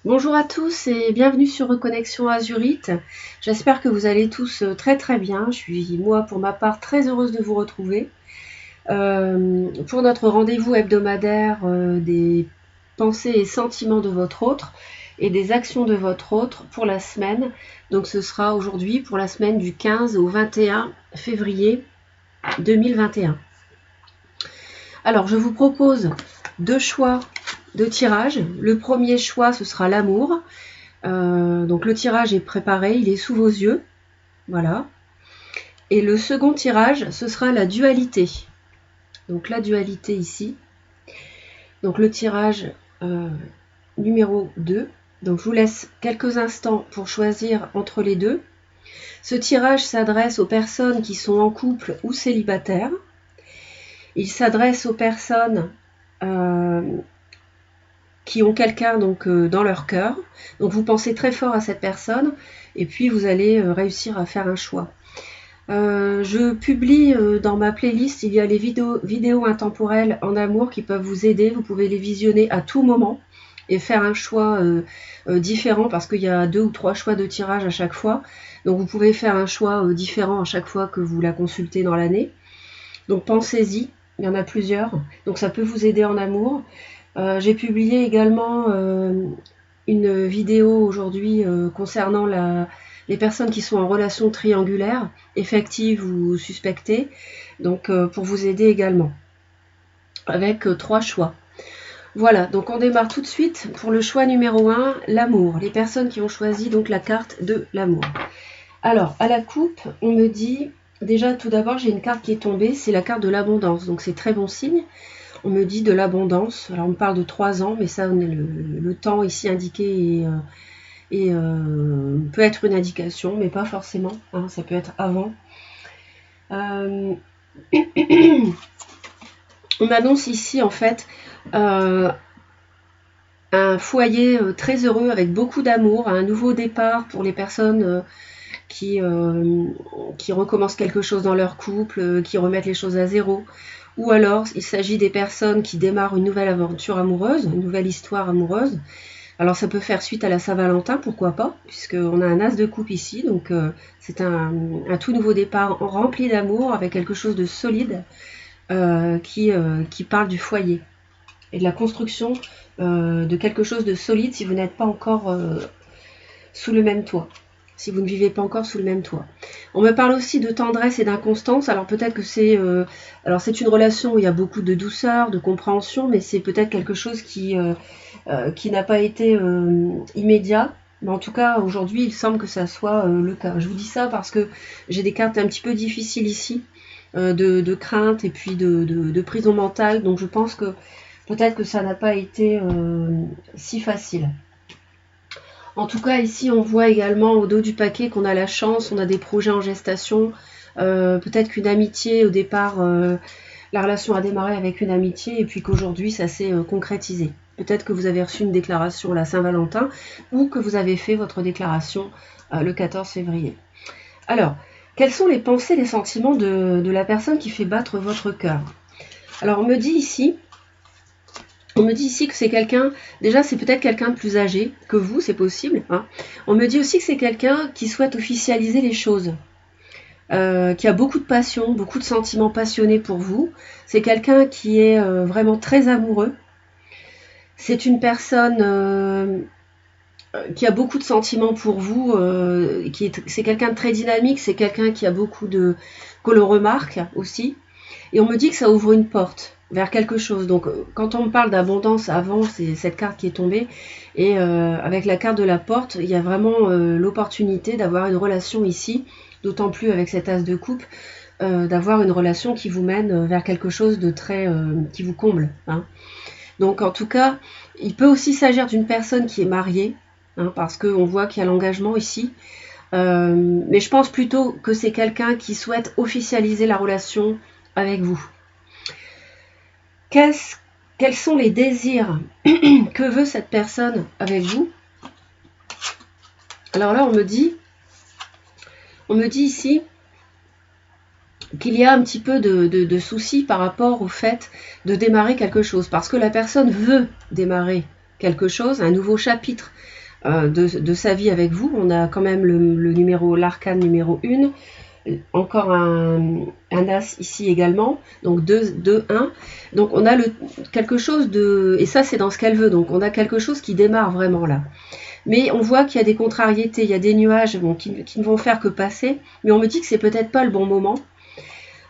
Bonjour à tous et bienvenue sur Reconnexion Azurite. J'espère que vous allez tous très très bien. Je suis moi pour ma part très heureuse de vous retrouver pour notre rendez-vous hebdomadaire des pensées et sentiments de votre autre et des actions de votre autre pour la semaine. Donc ce sera aujourd'hui pour la semaine du 15 au 21 février 2021. Alors je vous propose deux choix de tirage. Le premier choix ce sera l'amour. Donc le tirage est préparé, il est sous vos yeux. Voilà. Et le second tirage, ce sera la dualité. Donc la dualité ici. Donc le tirage numéro 2. Donc je vous laisse quelques instants pour choisir entre les deux. Ce tirage s'adresse aux personnes qui sont en couple ou célibataires. Il s'adresse aux personnes qui ont quelqu'un donc dans leur cœur. Donc vous pensez très fort à cette personne et puis vous allez réussir à faire un choix. Je publie dans ma playlist, il y a les vidéos intemporelles en amour qui peuvent vous aider. Vous pouvez les visionner à tout moment et faire un choix différent parce qu'il y a 2 ou 3 choix de tirage à chaque fois. Donc vous pouvez faire un choix différent à chaque fois que vous la consultez dans l'année. Donc pensez-y, il y en a plusieurs. Donc ça peut vous aider en amour. J'ai publié également une vidéo aujourd'hui concernant les personnes qui sont en relation triangulaire, effective ou suspectée, donc pour vous aider également, avec 3 choix. Voilà, donc on démarre tout de suite pour le choix numéro 1, l'amour. Les personnes qui ont choisi donc la carte de l'amour. Alors, à la coupe, on me dit, déjà tout d'abord j'ai une carte qui est tombée, c'est la carte de l'abondance, donc c'est très bon signe. On me dit de l'abondance, alors on me parle de 3 ans, mais ça on est le temps ici indiqué peut être une indication, mais pas forcément, hein, ça peut être avant. On m'annonce ici en fait un foyer très heureux avec beaucoup d'amour, un nouveau départ pour les personnes qui recommencent quelque chose dans leur couple, qui remettent les choses à zéro. Ou alors il s'agit des personnes qui démarrent une nouvelle aventure amoureuse, une nouvelle histoire amoureuse. Alors ça peut faire suite à la Saint-Valentin, pourquoi pas, puisqu'on a un as de coupe ici, donc c'est un tout nouveau départ rempli d'amour avec quelque chose de solide qui parle du foyer et de la construction de quelque chose de solide si vous n'êtes pas encore sous le même toit. Si vous ne vivez pas encore sous le même toit. On me parle aussi de tendresse et d'inconstance. Alors peut-être que c'est une relation où il y a beaucoup de douceur, de compréhension, mais c'est peut-être quelque chose qui n'a pas été immédiat. Mais en tout cas, aujourd'hui, il semble que ça soit le cas. Je vous dis ça parce que j'ai des cartes un petit peu difficiles ici, de crainte et puis de prison mentale. Donc je pense que peut-être que ça n'a pas été si facile. En tout cas, ici, on voit également au dos du paquet qu'on a la chance, on a des projets en gestation. Peut-être qu'une amitié, au départ, la relation a démarré avec une amitié et puis qu'aujourd'hui, ça s'est concrétisé. Peut-être que vous avez reçu une déclaration la Saint-Valentin ou que vous avez fait votre déclaration le 14 février. Alors, quelles sont les pensées, les sentiments de la personne qui fait battre votre cœur? Alors, on me dit ici que c'est quelqu'un, déjà c'est peut-être quelqu'un de plus âgé que vous, c'est possible. Hein. On me dit aussi que c'est quelqu'un qui souhaite officialiser les choses, qui a beaucoup de passion, beaucoup de sentiments passionnés pour vous. C'est quelqu'un qui est vraiment très amoureux. C'est une personne qui a beaucoup de sentiments pour vous, c'est quelqu'un de très dynamique, c'est quelqu'un qui a beaucoup de... que l'on remarque aussi. Et on me dit que ça ouvre une porte vers quelque chose. Donc quand on me parle d'abondance avant, c'est cette carte qui est tombée. Et avec la carte de la porte, il y a vraiment l'opportunité d'avoir une relation ici, d'autant plus avec cet as de coupe, d'avoir une relation qui vous mène vers quelque chose de très... qui vous comble. Hein. Donc en tout cas, il peut aussi s'agir d'une personne qui est mariée, hein, parce qu'on voit qu'il y a l'engagement ici. Mais je pense plutôt que c'est quelqu'un qui souhaite officialiser la relation avec vous. Quels sont les désirs que veut cette personne avec vous? Alors là, on me dit ici qu'il y a un petit peu de soucis par rapport au fait de démarrer quelque chose, parce que la personne veut démarrer quelque chose, un nouveau chapitre de sa vie avec vous. On a quand même l'arcane numéro 1, encore un as ici également, donc 2, 1. Donc on a quelque chose de... Et ça c'est dans ce qu'elle veut, donc on a quelque chose qui démarre vraiment là. Mais on voit qu'il y a des contrariétés, il y a des nuages qui ne vont faire que passer, mais on me dit que c'est peut-être pas le bon moment.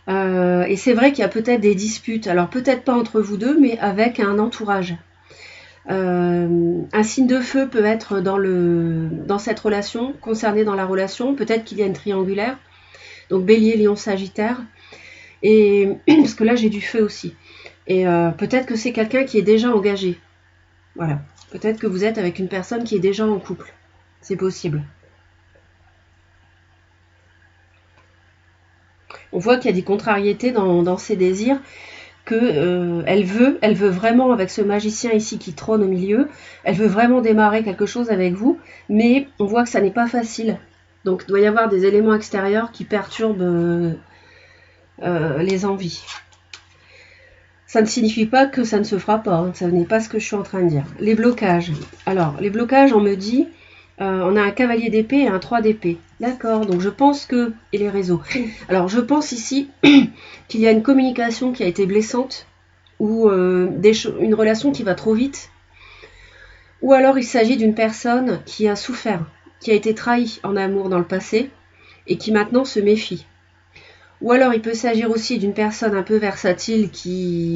Et c'est vrai qu'il y a peut-être des disputes, alors peut-être pas entre vous deux, mais avec un entourage. Un signe de feu peut être dans cette relation, concerné dans la relation, peut-être qu'il y a une triangulaire, donc Bélier, Lion, Sagittaire, et parce que là j'ai du feu aussi. Et peut-être que c'est quelqu'un qui est déjà engagé. Voilà. Peut-être que vous êtes avec une personne qui est déjà en couple. C'est possible. On voit qu'il y a des contrariétés dans ses désirs, que elle veut vraiment, avec ce magicien ici qui trône au milieu, elle veut vraiment démarrer quelque chose avec vous, mais on voit que ça n'est pas facile. Donc il doit y avoir des éléments extérieurs qui perturbent les envies. Ça ne signifie pas que ça ne se fera pas, hein. Ça n'est pas ce que je suis en train de dire. Les blocages. Alors, les blocages, on me dit, on a un cavalier d'épée et un 3 d'épée. D'accord, donc je pense que... Et les réseaux. Alors, je pense ici qu'il y a une communication qui a été blessante, ou une relation qui va trop vite, ou alors il s'agit d'une personne qui a souffert, qui a été trahie en amour dans le passé, et qui maintenant se méfie. Ou alors il peut s'agir aussi d'une personne un peu versatile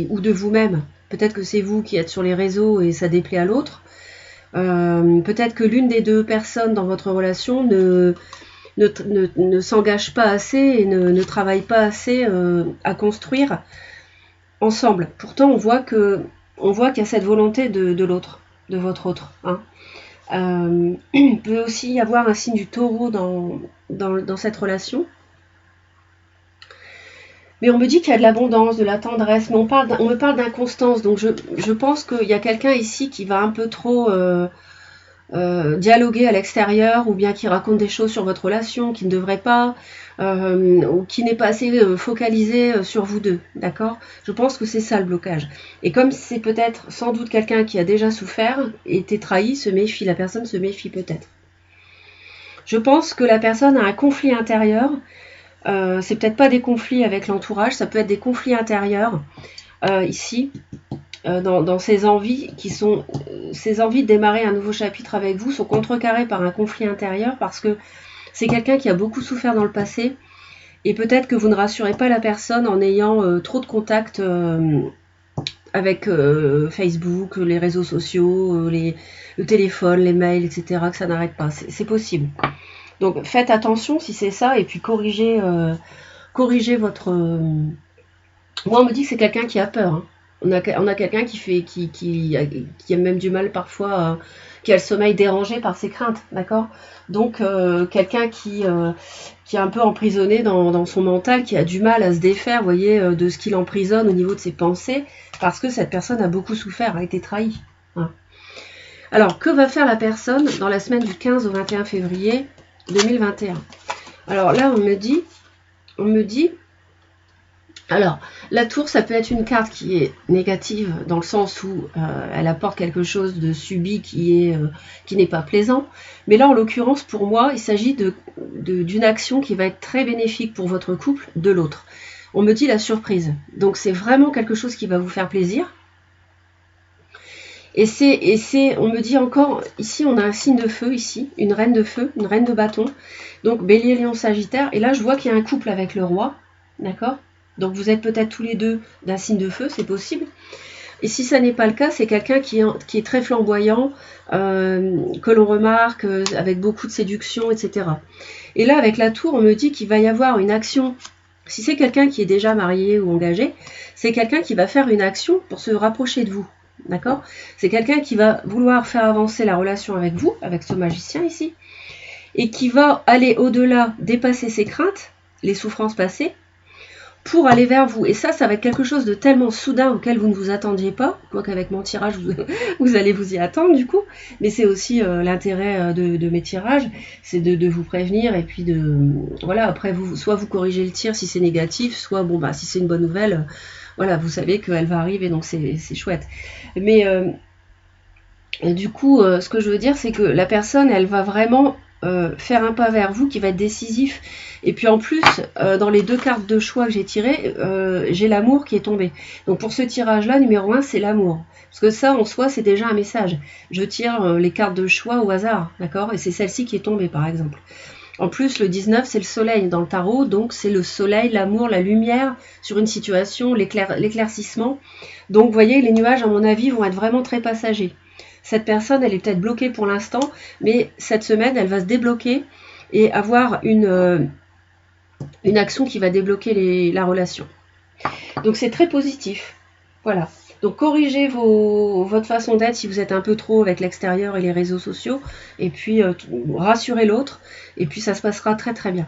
ou de vous-même. Peut-être que c'est vous qui êtes sur les réseaux et ça déplaît à l'autre. Peut-être que l'une des deux personnes dans votre relation ne s'engage pas assez et ne travaille pas assez à construire ensemble. Pourtant on voit qu'il y a cette volonté de l'autre, de votre autre. Hein. Il peut aussi y avoir un signe du taureau dans cette relation. Mais on me dit qu'il y a de l'abondance, de la tendresse, mais on me parle d'inconstance. Donc je pense qu'il y a quelqu'un ici qui va un peu trop dialoguer à l'extérieur, ou bien qui raconte des choses sur votre relation qui ne devrait pas, ou qui n'est pas assez focalisé sur vous deux. D'accord ? Je pense que c'est ça le blocage. Et comme c'est peut-être sans doute quelqu'un qui a déjà souffert, été trahi, la personne se méfie peut-être. Je pense que la personne a un conflit intérieur. C'est peut-être pas des conflits avec l'entourage, ça peut être des conflits intérieurs ici, dans ses envies ses envies de démarrer un nouveau chapitre avec vous sont contrecarrées par un conflit intérieur, parce que c'est quelqu'un qui a beaucoup souffert dans le passé, et peut-être que vous ne rassurez pas la personne en ayant trop de contacts avec Facebook, les réseaux sociaux, le téléphone, les mails, etc., que ça n'arrête pas, c'est possible. Donc faites attention si c'est ça, et puis corrigez votre... Moi on me dit que c'est quelqu'un qui a peur. Hein. On a quelqu'un qui a même du mal parfois, qui a le sommeil dérangé par ses craintes, d'accord ? Donc quelqu'un qui est un peu emprisonné dans son mental, qui a du mal à se défaire, vous voyez, de ce qui l'emprisonne au niveau de ses pensées, parce que cette personne a beaucoup souffert, a été trahie. Hein. Alors que va faire la personne dans la semaine du 15 au 21 février 2021. Alors là, on me dit, alors la tour, ça peut être une carte qui est négative dans le sens où elle apporte quelque chose de subi qui n'est pas plaisant. Mais là, en l'occurrence, pour moi, il s'agit d'une action qui va être très bénéfique pour votre couple de l'autre. On me dit la surprise. Donc c'est vraiment quelque chose qui va vous faire plaisir. Et on me dit encore, ici on a un signe de feu, ici, une reine de feu, une reine de bâton, donc Bélier, Lion, Sagittaire, et là je vois qu'il y a un couple avec le roi, d'accord ? Donc vous êtes peut-être tous les deux d'un signe de feu, c'est possible. Et si ça n'est pas le cas, c'est quelqu'un qui est très flamboyant, que l'on remarque, avec beaucoup de séduction, etc. Et là, avec la tour, on me dit qu'il va y avoir une action. Si c'est quelqu'un qui est déjà marié ou engagé, c'est quelqu'un qui va faire une action pour se rapprocher de vous. D'accord ? C'est quelqu'un qui va vouloir faire avancer la relation avec vous, avec ce magicien ici, et qui va aller au-delà, dépasser ses craintes, les souffrances passées, pour aller vers vous. Et ça va être quelque chose de tellement soudain auquel vous ne vous attendiez pas, quoique avec mon tirage, vous allez vous y attendre du coup, mais c'est aussi l'intérêt de mes tirages, c'est de vous prévenir, et puis voilà, après, soit vous corrigez le tir si c'est négatif, soit, si c'est une bonne nouvelle, voilà, vous savez qu'elle va arriver, donc c'est chouette. Mais Et du coup, ce que je veux dire, c'est que la personne, elle va vraiment faire un pas vers vous qui va être décisif. Et puis en plus, dans les 2 cartes de choix que j'ai tirées, j'ai l'amour qui est tombé. Donc pour ce tirage-là, numéro 1, c'est l'amour. Parce que ça, en soi, c'est déjà un message. Je tire les cartes de choix au hasard, d'accord? Et c'est celle-ci qui est tombée, par exemple. En plus, le 19, c'est le soleil dans le tarot, donc c'est le soleil, l'amour, la lumière sur une situation, l'éclaircissement. Donc, vous voyez, les nuages, à mon avis, vont être vraiment très passagers. Cette personne, elle est peut-être bloquée pour l'instant, mais cette semaine, elle va se débloquer et avoir une action qui va débloquer la relation. Donc, c'est très positif. Voilà. Donc, corrigez votre façon d'être si vous êtes un peu trop avec l'extérieur et les réseaux sociaux. Et puis, rassurez l'autre. Et puis, ça se passera très, très bien.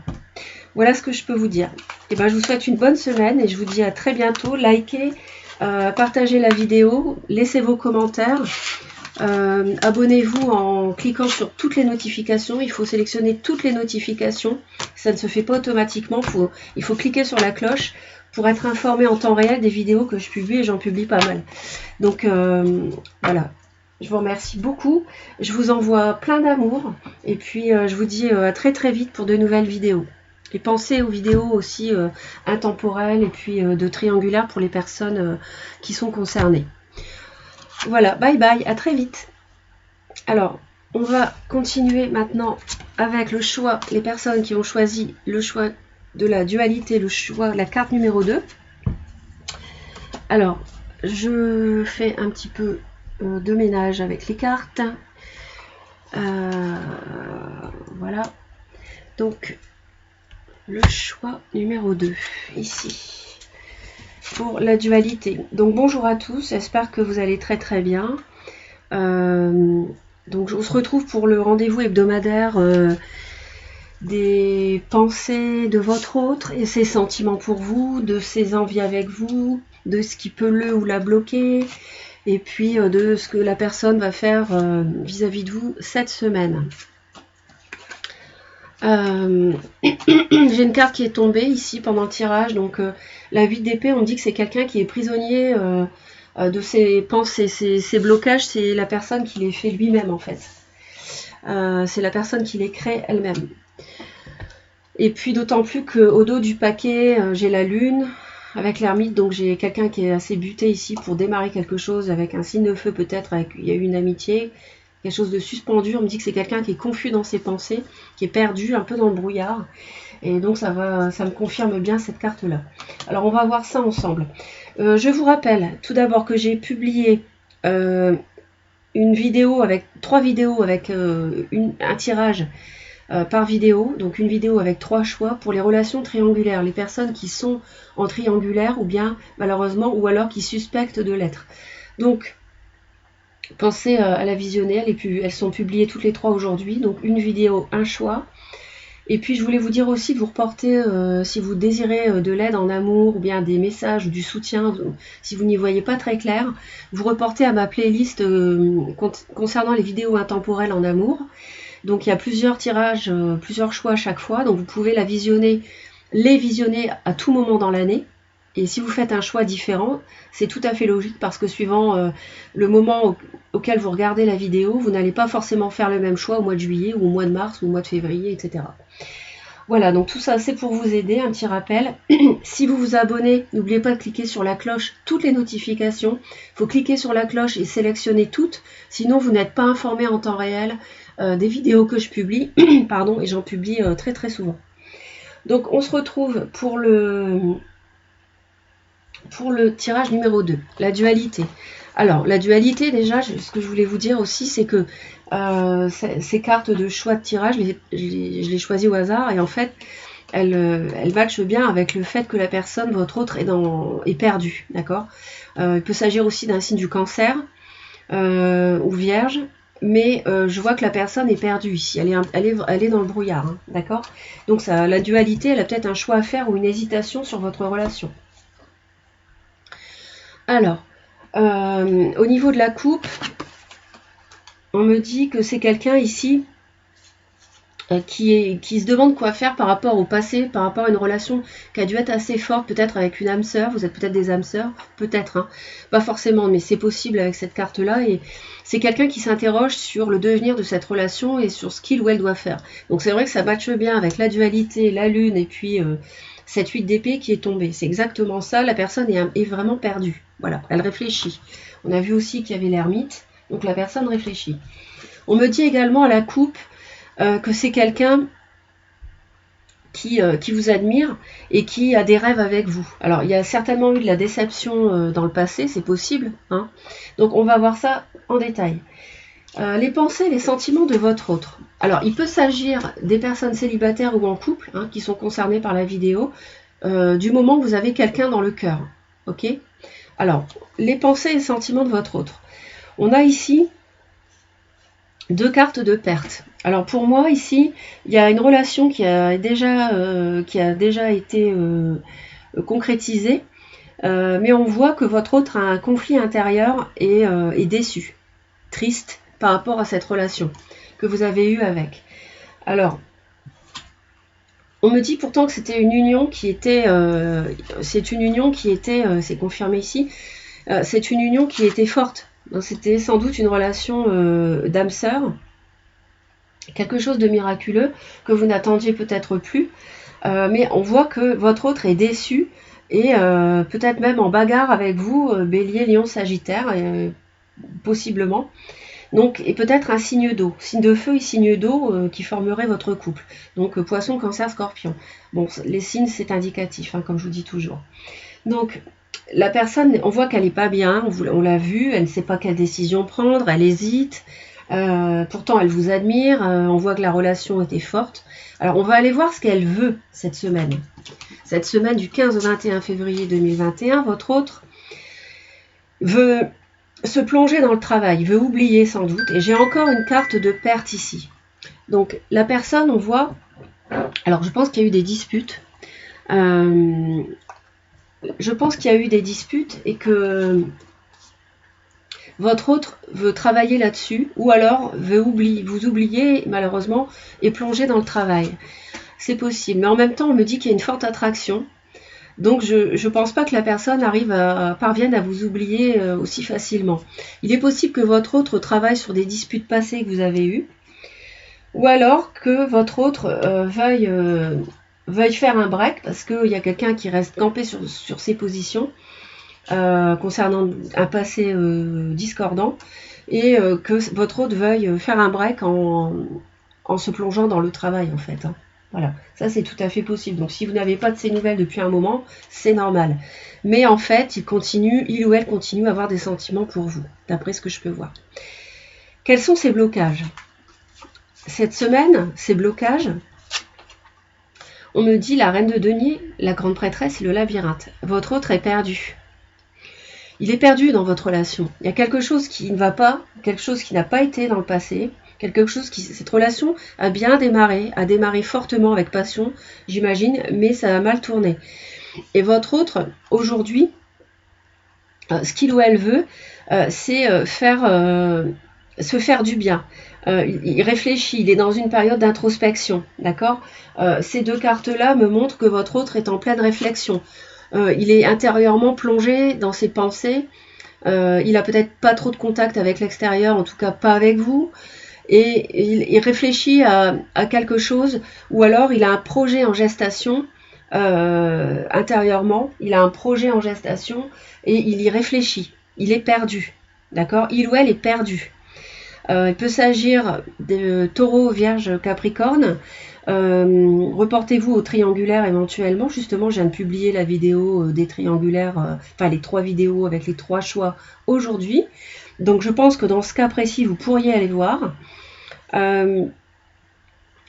Voilà ce que je peux vous dire. Et ben, je vous souhaite une bonne semaine et je vous dis à très bientôt. Likez, partagez la vidéo, laissez vos commentaires. Abonnez-vous en cliquant sur toutes les notifications. Il faut sélectionner toutes les notifications. Ça ne se fait pas automatiquement. Il faut cliquer sur la cloche pour être informé en temps réel des vidéos que je publie et j'en publie pas mal. Donc voilà. Je vous remercie beaucoup. Je vous envoie plein d'amour. Et puis je vous dis à très très vite pour de nouvelles vidéos. Et pensez aux vidéos aussi intemporelles et puis de triangulaires pour les personnes qui sont concernées. Voilà, bye bye, à très vite. Alors, on va continuer maintenant avec le choix, les personnes qui ont choisi le choix de la dualité, le choix, la carte numéro 2. Alors, je fais un petit peu de ménage avec les cartes. Voilà. Donc, le choix numéro 2, ici. Pour la dualité. Donc bonjour à tous, j'espère que vous allez très très bien. Donc on se retrouve pour le rendez-vous hebdomadaire des pensées de votre autre et ses sentiments pour vous, de ses envies avec vous, de ce qui peut le ou la bloquer, et puis de ce que la personne va faire vis-à-vis de vous cette semaine. J'ai une carte qui est tombée ici pendant le tirage, donc la 8 d'épée, on me dit que c'est quelqu'un qui est prisonnier de ses pensées, ses blocages, c'est la personne qui les fait lui-même en fait. C'est la personne qui les crée elle-même. Et puis d'autant plus qu'au dos du paquet, j'ai la lune avec l'ermite, donc j'ai quelqu'un qui est assez buté ici pour démarrer quelque chose avec un signe de feu peut-être, il y a eu une amitié, quelque chose de suspendu. On me dit que c'est quelqu'un qui est confus dans ses pensées, qui est perdu, un peu dans le brouillard. Et donc ça me confirme bien cette carte-là. Alors on va voir ça ensemble. Je vous rappelle tout d'abord que j'ai publié une vidéo avec 3 vidéos avec un tirage par vidéo, donc une vidéo avec 3 choix pour les relations triangulaires, les personnes qui sont en triangulaire ou bien malheureusement ou alors qui suspectent de l'être. Donc pensez à la visionner, elles sont publiées toutes les 3 aujourd'hui, donc une vidéo, un choix. Et puis je voulais vous dire aussi de vous reporter, si vous désirez de l'aide en amour ou bien des messages, du soutien, si vous n'y voyez pas très clair, vous reportez à ma playlist concernant les vidéos intemporelles en amour. Donc il y a plusieurs tirages, plusieurs choix à chaque fois, donc vous pouvez les visionner à tout moment dans l'année. Et si vous faites un choix différent, c'est tout à fait logique parce que suivant le moment auquel vous regardez la vidéo, vous n'allez pas forcément faire le même choix au mois de juillet ou au mois de mars ou au mois de février, etc. Voilà, donc tout ça c'est pour vous aider, un petit rappel. Si vous vous abonnez, n'oubliez pas de cliquer sur la cloche, toutes les notifications. Il faut cliquer sur la cloche et sélectionner toutes, sinon vous n'êtes pas informé en temps réel des vidéos que je publie, pardon, et j'en publie très très souvent. Donc on se retrouve pour le tirage numéro 2, la dualité. Alors, la dualité, déjà, ce que je voulais vous dire aussi, c'est que ces cartes de choix de tirage, je les choisis au hasard, et en fait, elles matchent bien avec le fait que la personne, votre autre, est perdue, d'accord. Il peut s'agir aussi d'un signe du cancer, ou vierge, mais je vois que la personne est perdue ici, elle est dans le brouillard, hein, d'accord. Donc la dualité, elle a peut-être un choix à faire ou une hésitation sur votre relation. Alors, au niveau de la coupe, on me dit que c'est quelqu'un ici qui se demande quoi faire par rapport au passé, par rapport à une relation qui a dû être assez forte, peut-être avec une âme sœur. Vous êtes peut-être des âmes sœurs, peut-être, hein. Pas forcément, mais c'est possible avec cette carte-là. Et c'est quelqu'un qui s'interroge sur le devenir de cette relation et sur ce qu'il ou elle doit faire. Donc c'est vrai que ça matche bien avec la dualité, la lune et puis cette 8 d'épée qui est tombée. C'est exactement ça, la personne est vraiment perdue. Voilà, elle réfléchit. On a vu aussi qu'il y avait l'ermite, donc la personne réfléchit. On me dit également à la coupe que c'est quelqu'un qui vous admire et qui a des rêves avec vous. Alors, il y a certainement eu de la déception dans le passé, c'est possible, hein. Donc, on va voir ça en détail. Les pensées, les sentiments de votre autre. Alors, il peut s'agir des personnes célibataires ou en couple, hein, qui sont concernées par la vidéo, du moment que vous avez quelqu'un dans le cœur. Ok ? Alors, les pensées et les sentiments de votre autre. On a ici 2 cartes de perte. Alors pour moi ici, il y a une relation qui a déjà été concrétisée, mais on voit que votre autre a un conflit intérieur et est déçu, triste par rapport à cette relation que vous avez eue avec. Alors, on me dit pourtant que c'était une union qui était, c'est confirmé ici, c'est une union qui était forte. C'était sans doute une relation d'âme sœur, quelque chose de miraculeux que vous n'attendiez peut-être plus, mais on voit que votre autre est déçu et peut-être même en bagarre avec vous, Bélier, Lion, Sagittaire, possiblement. Donc, et peut-être un signe d'eau, signe de feu et signe d'eau qui formerait votre couple. Donc Poisson, Cancer, Scorpion. Bon, les signes c'est indicatif, hein, comme je vous dis toujours. Donc la personne, on voit qu'elle n'est pas bien, on l'a vu, elle ne sait pas quelle décision prendre, elle hésite. Pourtant elle vous admire, on voit que la relation était forte. Alors on va aller voir ce qu'elle veut cette semaine. Cette semaine du 15 au 21 février 2021, votre autre veut se plonger dans le travail, veut oublier sans doute. Et j'ai encore une carte de perte ici. Donc la personne, on voit, alors je pense qu'il y a eu des disputes. Je pense qu'il y a eu des disputes et que votre autre veut travailler là-dessus, ou alors veut vous oublier malheureusement et plonger dans le travail. C'est possible, mais en même temps on me dit qu'il y a une forte attraction, donc je ne pense pas que la personne parvienne à vous oublier aussi facilement. Il est possible que votre autre travaille sur des disputes passées que vous avez eues, ou alors que votre autre veuille faire un break parce qu'il y a quelqu'un qui reste campé sur ses positions concernant un passé discordant et que votre autre veuille faire un break en se plongeant dans le travail en fait, hein. Voilà, ça c'est tout à fait possible. Donc si vous n'avez pas de ces nouvelles depuis un moment, c'est normal. Mais en fait, il ou elle continue à avoir des sentiments pour vous, d'après ce que je peux voir. Quels sont ces blocages ? Cette semaine, ces blocages, on me dit la reine de denier, la grande prêtresse et le labyrinthe. Votre autre est perdu. Il est perdu dans votre relation. Il y a quelque chose qui ne va pas, quelque chose qui n'a pas été dans le passé, cette relation a bien démarré, a démarré fortement avec passion, j'imagine, mais ça a mal tourné. Et votre autre, aujourd'hui, ce qu'il ou elle veut, c'est se faire du bien. Il réfléchit, il est dans une période d'introspection, d'accord ? Ces 2 cartes-là me montrent que votre autre est en pleine réflexion. Il est intérieurement plongé dans ses pensées. Il a peut-être pas trop de contact avec l'extérieur, en tout cas pas avec vous. Et il réfléchit à quelque chose, ou alors il a un projet en gestation intérieurement. Il a un projet en gestation et il y réfléchit. Il est perdu, d'accord ? Il ou elle est perdu. Il peut s'agir de Taureau, Vierge, Capricorne. Reportez-vous au triangulaire éventuellement. Justement, je viens de publier la vidéo des triangulaires, les 3 vidéos avec les 3 choix aujourd'hui. Donc je pense que dans ce cas précis, vous pourriez aller voir. On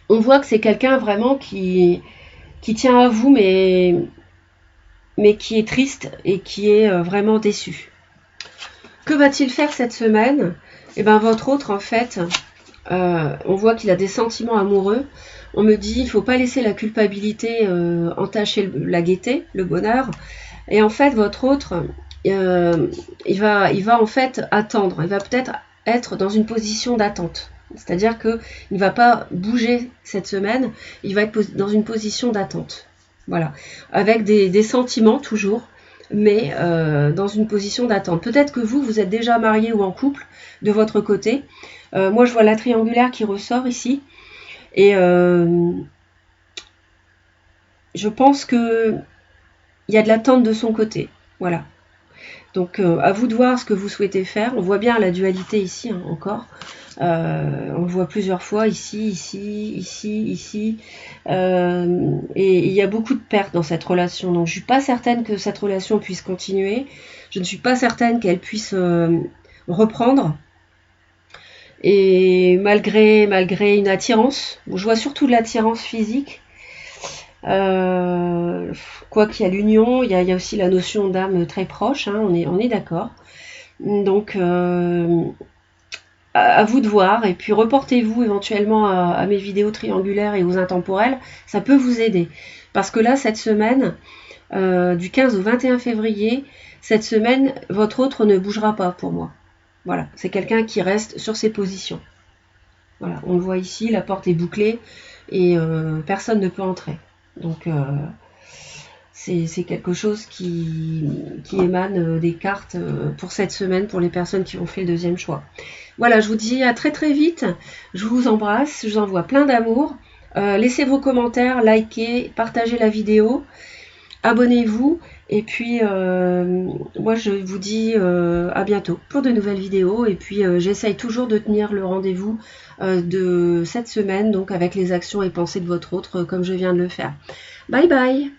voit que c'est quelqu'un vraiment qui tient à vous, mais qui est triste et qui est vraiment déçu. Que va-t-il faire cette semaine ? Eh bien, votre autre, en fait, on voit qu'il a des sentiments amoureux. On me dit, il ne faut pas laisser la culpabilité entacher la gaieté, le bonheur. Et en fait, votre autre, il va en fait attendre. Il va peut-être être dans une position d'attente. C'est-à-dire qu'il ne va pas bouger cette semaine, il va être dans une position d'attente. Voilà, avec des sentiments toujours, mais dans une position d'attente. Peut-être que vous êtes déjà marié ou en couple de votre côté. Moi, je vois la triangulaire qui ressort ici. Et je pense qu'il y a de l'attente de son côté. Voilà. Donc, à vous de voir ce que vous souhaitez faire. On voit bien la dualité ici, hein, encore. On le voit plusieurs fois, ici, ici, ici, ici. Et il y a beaucoup de pertes dans cette relation. Donc, je ne suis pas certaine que cette relation puisse continuer. Je ne suis pas certaine qu'elle puisse reprendre. Et malgré une attirance, je vois surtout de l'attirance physique. Quoi qu'il y a l'union, il y a aussi la notion d'âme très proche, hein, on est d'accord. Donc, à vous de voir, et puis reportez-vous éventuellement à mes vidéos triangulaires et aux intemporels, ça peut vous aider. Parce que là, cette semaine, du 15 au 21 février, cette semaine, votre autre ne bougera pas pour moi. Voilà, c'est quelqu'un qui reste sur ses positions. Voilà, on le voit ici, la porte est bouclée et personne ne peut entrer. Donc, c'est quelque chose qui émane des cartes pour cette semaine, pour les personnes qui ont fait le deuxième choix. Voilà, je vous dis à très très vite. Je vous embrasse, je vous envoie plein d'amour. Laissez vos commentaires, likez, partagez la vidéo, abonnez-vous. Et puis, moi, je vous dis à bientôt pour de nouvelles vidéos. Et puis, j'essaye toujours de tenir le rendez-vous de cette semaine, donc avec les actions et pensées de votre autre, comme je viens de le faire. Bye bye!